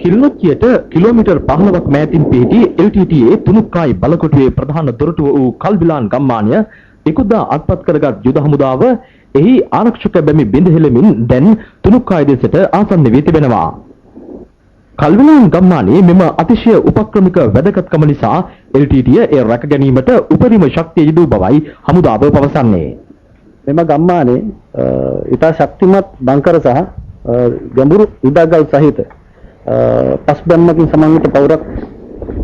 කිල්ලොච්චියට kilometre 15ක් මෑතින් පිහිටි LTTE තුනුක්කායි බලකොටුවේ ප්‍රධාන දොරටුව වූ කල්විලාන් ගම්මානය ඉකුදා අත්පත් කරගත් යුද හමුදාව එහි ආරක්ෂක බැමි බිඳ හෙළමින් දැන් තුනුක්කායි දෙසට ආසන්න වී තිබෙනවා. කල්විලාන් ගම්මානයේ මෙම අතිශය උපක්‍රමික වැදගත්කම නිසා LTTE ඒ රැක ගැනීමට උපරිම ශක්තිය යෙදූ බවයි හමුදාව පවසන්නේ. මෙම ගම්මානයේ ඉතා ශක්තිමත් බංකර සහ ගැඹුරු ඉඩකල් සහිත පස් බැම්මකින් සමන්විත පවුරක්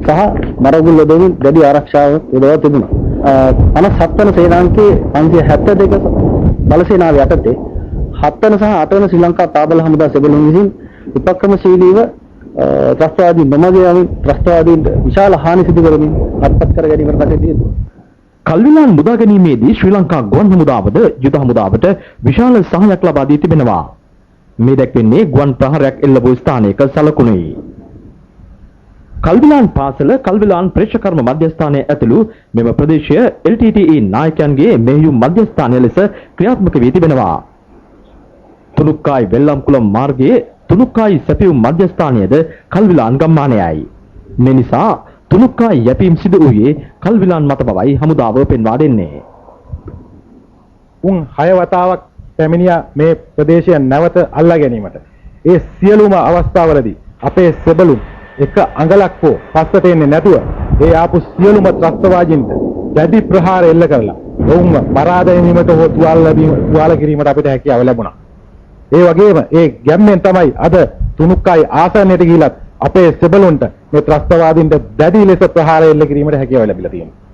සහ මරගුල් යොදමින් දැඩි ආරක්ෂාව යොදවා තිබුණා. 57 වන සේනාංකයේ 572 බලසේනාව යටතේ 7 වන සහ 8 වන ශ්‍රී ලංකා තාබල හමුදා සෙබළුන් විසින් උපක්‍රමශීලීව ත්‍රස්තවාදී නොමග ත්‍රස්තවාදීන්ට විශාල හානි සිදු කරමින් අත්පත් කර ගැනීමට කටයුතු යෙදුණා. කල්විලාන් මුදා ගැනීමේදී ශ්‍රී ලංකා ගුවන් හමුදාවද යුද හමුදාවට විශාල සහායක් ලබා දී තිබෙනවා. මේ දැක්වෙන්නේ ගුවන් ප්‍රහාරයක් එල්ල වූ ස්ථානයක සලකුණුයි. කල්විලාන් පාසල කල්විලාන් ප්‍රේක්ෂකර්ම මධ්‍යස්ථානයේ ඇතුළු මෙම ප්‍රදේශය LTTE නායකයන්ගේ මෙහෙයුම් මධ්‍යස්ථානය ලෙස ක්‍රියාත්මක වී තිබෙනවා. තුනුක්කායි වෙල්ලම්කුளම් මාර්ගයේ තුනුක්කායි සැපියුම් මධ්‍යස්ථානයද කල්විලාන් ගම්මානයයි. මේ නිසා තුනුක්කායි යැපීම් සිදු වූයේ කල්විලාන් මත බවයි හමුදාව පෙන්වා දෙන්නේ. උන් 6 වතාවක් පැමිණියා මේ ප්‍රදේශය නැවත අල්ලා ගැනීමට. ඒ සියලුම අවස්ථාවලදී අපේ සෙබළුන් එක අඟලක් හෝ පස්සට එන්නේ නැතුව ඒ ආපු සියලුම ත්‍රස්තවාදීන්ට දැඩි ප්‍රහාර එල්ල කරලා ඔවුන්ව පරාද ගැනීමට හෝ තුවාල කිරීමට අපිට හැකියාව ලැබුණා. ඒ වගේම ඒ ගැම්මෙන් තමයි අද තුනුක්කායි ආසන්නයට ගිහිලත් අපේ සෙබළුන්ට මේ ත්‍රස්තවාදීන්ට දැඩි ලෙස ප්‍රහාර එල්ල කිරීමට හැකියාව ලැබිලා තියෙනවා.